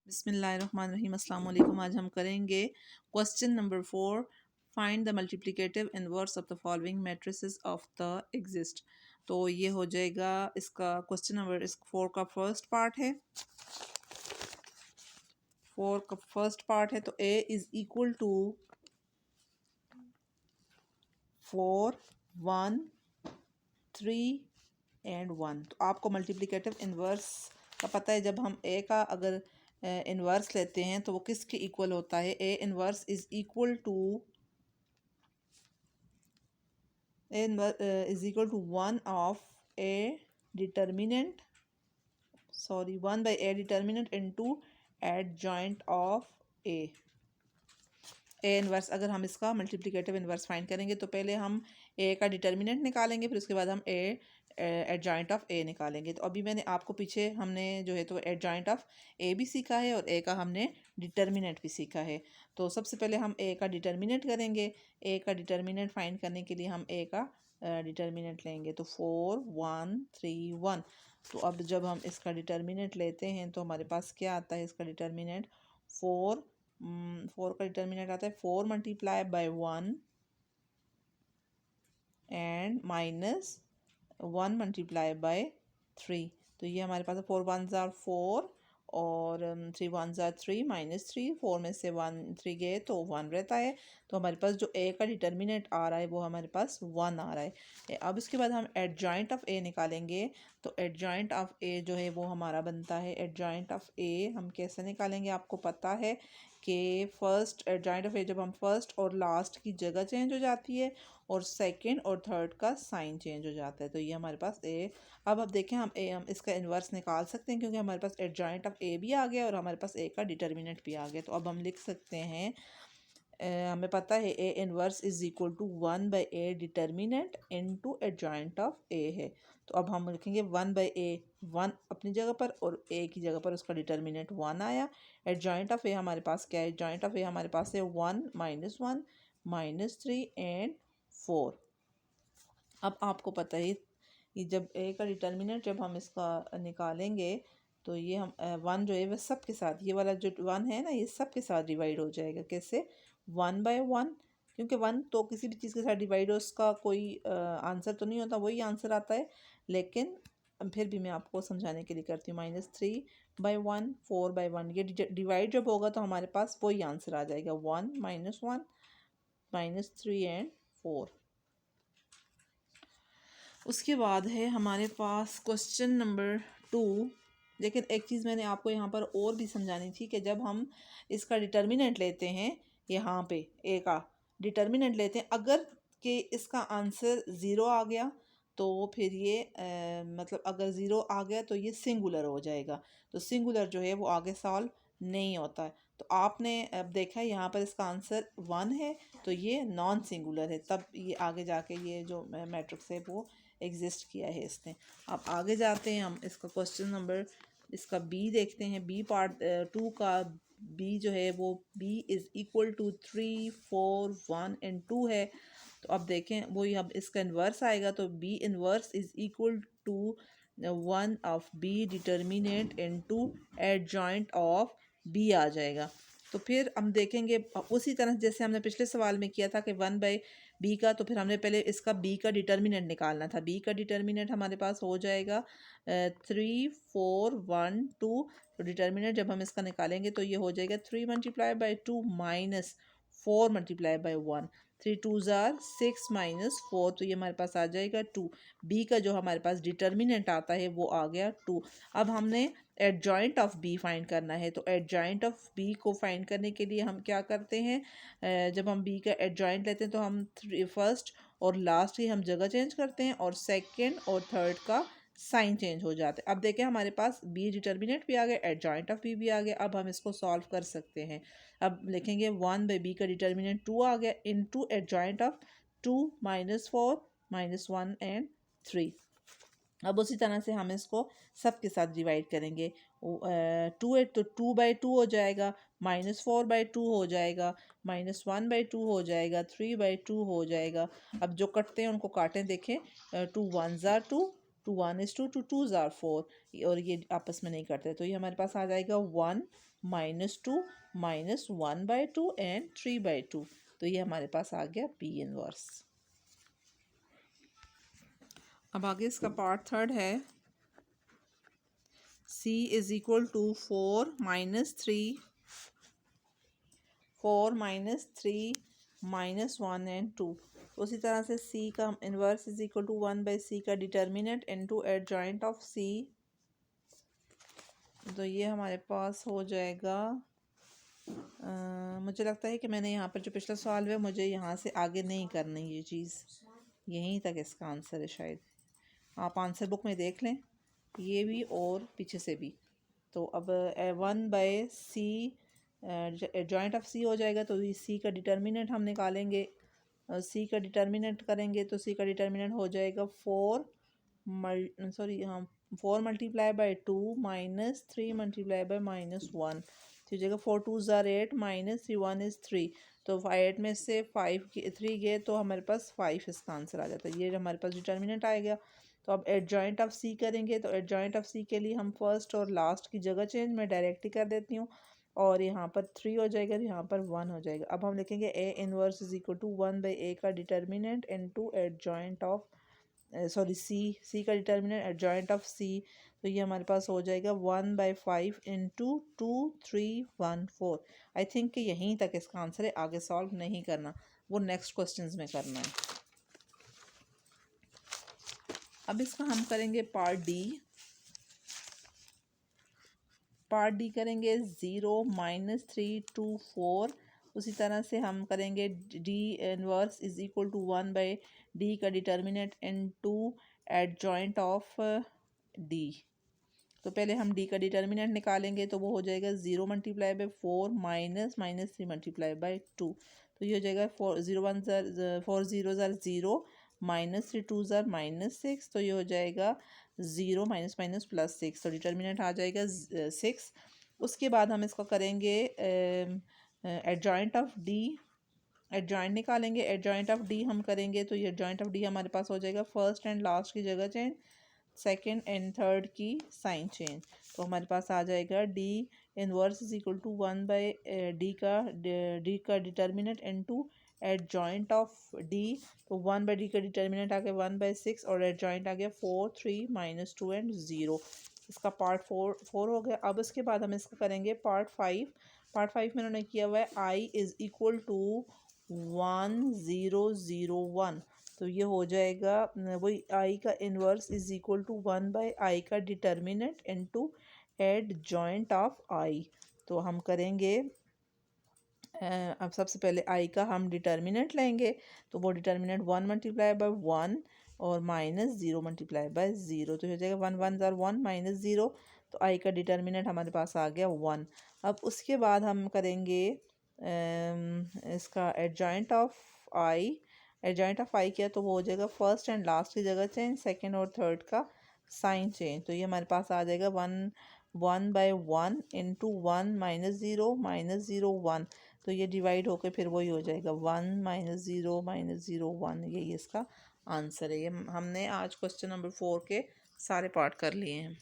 बिस्मिल्लाहिर्रहमानिर्रहीम अस्सलाम वालेकुम। आज हम करेंगे question number 4। Find the multiplicative inverse of the following matrices of the exist. तो ये हो जाएगा इसका क्वेश्चन नंबर 4 का फर्स्ट पार्ट है। 4 का फर्स्ट पार्ट है तो ए इज इक्वल टू 4 1 3 एंड 1। तो आपको मल्टीप्लिकेटिव इनवर्स का पता है। जब हम ए का अगर इनवर्स लेते हैं तो वो किसके इक्वल होता है। A inverse is equal to one of A determinant one by A determinant into adjoint of A. A inverse अगर हम इसका मल्टीप्लिकेटिव इनवर्स फाइंड करेंगे तो पहले हम ए का डिटर्मिनेंट निकालेंगे, फिर उसके बाद हम ए एडजॉइंट ऑफ ए निकालेंगे। तो अभी मैंने आपको पीछे हमने जो है तो एडजॉइंट ऑफ ए भी सीखा है और ए का हमने डिटर्मिनेंट भी सीखा है। तो सबसे पहले हम ए का डिटर्मिनेंट करेंगे। ए का डिटर्मिनेंट फाइंड करने के लिए हम ए का डिटर्मिनेंट लेंगे। तो 4 1 3 1। तो अब जब हम इसका डिटर्मिनेंट लेते हैं तो हमारे पास क्या आता है। इसका डिटर्मिनेंट 4 का डिटर्मिनेंट आता है 4 multiply by 1 and minus 1 multiply by 3। तो ये हमारे पास 4 1 ज़ार 4 और 3 1 ज़ार 3 माइनस 3। 4 में से 1 3 गए तो 1 रहता है। तो हमारे पास जो ए का डिटर्मिनेंट आ रहा है वो हमारे पास 1 आ रहा है। अब इसके बाद हम एडजॉइंट ऑफ ए निकालेंगे। तो एडजॉइंट ऑफ ए जो है वो हमारा बनता है। एडजॉइंट ऑफ ए हम कैसे निकालेंगे आपको पता है कि फर्स्ट एडजॉइंट ऑफ ए जब हम फर्स्ट और लास्ट की जगह चेंज हो जाती है और सेकंड और थर्ड का साइन चेंज हो जाता है। तो ये हमारे पास ए। अब देखें हम इसका इन्वर्स निकाल सकते हैं क्योंकि हमारे पास एडजॉइंट ऑफ ए भी आ गया और हमारे पास ए का डिटर्मिनेंट भी आ गया। तो अब हम लिख सकते हैं हमें पता है A inverse is equal to 1 by A determinant into adjoint of A है। तो अब हम लिखेंगे 1 बाई ए, 1 अपनी जगह पर और ए की जगह पर उसका डिटर्मिनेंट 1 आया। एडजॉइंट ऑफ ए हमारे पास क्या है। एडजॉइंट ऑफ ए हमारे पास है 1 -1 -3 एंड 4। अब आपको पता है कि जब ए का डिटर्मिनेंट जब हम इसका निकालेंगे तो ये हम 1 जो है वह सब के साथ, ये वाला जो 1 है ना, ये सब के साथ डिवाइड हो जाएगा। कैसे 1 बाय 1, क्योंकि 1 तो किसी भी चीज़ के साथ डिवाइड हो उसका कोई आंसर तो नहीं होता, वही आंसर आता है। लेकिन फिर भी मैं आपको समझाने के लिए करती हूँ। -3/1 4/1, ये डिवाइड जब होगा तो हमारे पास वही आंसर आ जाएगा 1 -1 -3 एंड 4। उसके बाद है हमारे पास क्वेश्चन नंबर 2। लेकिन एक चीज़ मैंने आपको यहाँ पर और भी समझानी थी कि जब हम इसका डिटर्मिनेंट लेते हैं, यहाँ पे ए का डिटर्मिनेंट लेते हैं, अगर कि इसका आंसर ज़ीरो आ गया तो फिर ये मतलब अगर ज़ीरो आ गया तो ये सिंगुलर हो जाएगा। तो सिंगुलर जो है वो आगे सॉल्व नहीं होता है। तो आपने अब देखा है यहाँ पर इसका आंसर 1 है तो ये नॉन सिंगुलर है, तब ये आगे जाके ये जो मैट्रिक्स है वो एग्जिस्ट किया है इसने। अब आगे जाते हैं हम इसका क्वेश्चन नंबर इसका बी देखते हैं। बी पार्ट 2 का बी जो है वो B is equal to 3 4 1 and 2 है। तो अब देखें वही अब इसका इन्वर्स आएगा। तो B inverse is equal to 1 of B determinant into adjoint of B आ जाएगा। तो फिर हम देखेंगे उसी तरह जैसे हमने पिछले सवाल में किया था कि 1 बाई बी का, तो फिर हमने पहले इसका बी का डिटर्मिनेंट निकालना था। बी का डिटर्मिनेंट हमारे पास हो जाएगा 3 4 1 2। तो डिटर्मिनेंट जब हम इसका निकालेंगे तो ये हो जाएगा 3 multiply by 2 minus 4 multiply by 1। 3 2 ज़ार 6 माइनस 4, तो ये हमारे पास आ जाएगा 2। बी का जो हमारे पास डिटर्मिनेंट आता है वो आ गया 2। अब हमने एडजॉइंट ऑफ बी फाइंड करना है। तो एडजॉइंट ऑफ बी को फाइंड करने के लिए हम क्या करते हैं, जब हम बी का एडजॉइंट लेते हैं तो हम फर्स्ट और लास्ट की हम जगह चेंज करते हैं और सेकंड और थर्ड का साइन चेंज हो जाता है। अब देखें हमारे पास बी डिटर्मिनेंट भी आ गया, एडजॉइंट ऑफ बी भी आ गया। अब हम इसको सॉल्व कर सकते हैं। अब लिखेंगे 1 बाई बी का डिटर्मिनेंट 2 आ गया इनटू एडजॉइंट ऑफ 2 -4 -1 एंड 3। अब उसी तरह से हम इसको सब के साथ डिवाइड करेंगे। 2 है तो 2 बाई 2 हो जाएगा, -4 बाई 2 हो जाएगा, -1 बाई 2 हो जाएगा, 3 बाई 2 हो जाएगा। अब जो कटते हैं उनको काटें देखें। 2 1 ज़ार 2, 2 1 is 2, 2 2 ज़ार 4, और ये आपस में नहीं करते। तो ये हमारे पास आ जाएगा 1 -2 -1/2 एंड 3/2। तो ये हमारे पास आ गया P इनवर्स। अब आगे इसका पार्ट थर्ड है, C is equal to 4 -3 -1 and 2। उसी तरह से C का inverse is equal to 1/C का determinant into adjoint of C। तो ये हमारे पास हो जाएगा, मुझे लगता है कि मैंने यहाँ पर जो पिछला सवाल है मुझे यहाँ से आगे नहीं करनी ये चीज़, यहीं तक इसका आंसर है शायद। आप आंसर बुक में देख लें, ये भी और पीछे से भी। तो अब 1/C जॉइंट ऑफ C हो जाएगा, तो C का डिटर्मिनेंट हम निकालेंगे। C का डिटर्मिनेंट करेंगे तो C का डिटर्मिनेंट हो जाएगा 4 × 2 -3 × -1। तो जगह 4 2s are 8 -3 1 is 3। तो 8 में से 3 गए तो हमारे पास 5 इसका आंसर आ जाता है। ये हमारे पास डिटर्मिनेंट आएगा। तो अब एडजॉइंट ऑफ C करेंगे, तो एडजॉइंट ऑफ C के लिए हम फर्स्ट और लास्ट की जगह चेंज मैं डायरेक्ट ही कर देती हूँ, और यहाँ पर 3 हो जाएगा, यहाँ पर 1 हो जाएगा। अब हम लिखेंगे A inverse is equal to 1/A का determinant into adjoint of C का डिटर्मिनेंट एडजॉइंट ऑफ C। तो ये हमारे पास हो जाएगा 1/5 इंटू 2 3 1 4। आई थिंक कि यहीं तक इसका आंसर है, आगे सॉल्व नहीं करना, वो नेक्स्ट क्वेश्चंस में करना है। अब इसका हम करेंगे पार्ट डी। पार्ट डी करेंगे 0 -3 2 4। उसी तरह से हम करेंगे D inverse is equal to 1/D का determinant into adjoint of D. तो पहले हम D का डिटर्मिनेंट निकालेंगे, तो वो हो जाएगा 0 × 4 -3 × 2। तो ये हो जाएगा 4 0 0s are 0 -3 2s are -6। तो ये हो जाएगा 0 -+ 6। तो डिटर्मिनेंट आ जाएगा 6। उसके बाद हम इसको करेंगे एडजॉइंट ऑफ D। एडजॉइंट निकालेंगे, एडजॉइंट ऑफ D हम करेंगे, तो ये एडजॉइंट ऑफ D हमारे पास हो जाएगा फर्स्ट एंड लास्ट की जगह चेंज, सेकेंड एंड थर्ड की साइन चेंज। तो हमारे पास आ जाएगा D inverse is equal to 1/D का determinant into adjoint of D। तो 1/D का डिटर्मिनेंट आ गया 1/6 और एडजॉइंट आ गया 4 3 -2 एंड 0। इसका पार्ट 4 हो गया। अब इसके बाद हम इसका करेंगे पार्ट 5। पार्ट 5 में उन्होंने किया हुआ है I इज इक्वल टू 1 0 0 1। तो ये हो जाएगा वही I का inverse is equal to 1/I का determinant into adjoint of I। तो हम करेंगे अब सबसे पहले I का हम डिटर्मिनेंट लेंगे, तो वो डिटर्मिनेंट 1 × 1 और -0 × 0। तो हो जाएगा 1 1s are 1 -0। तो I का डिटर्मिनेंट हमारे पास आ गया 1। अब उसके बाद हम करेंगे इसका adjoint of I। Adjoint of I किया तो वो हो जाएगा फर्स्ट एंड लास्ट की जगह चेंज, सेकेंड और थर्ड का साइन चेंज। तो ये हमारे पास आ जाएगा 1/1 इंटू 1 -0 -0 1। तो ये डिवाइड होकर फिर वही हो जाएगा 1 -0 -0 1। यही इसका आंसर है। ये हमने आज क्वेश्चन नंबर 4 के सारे पार्ट कर लिए हैं।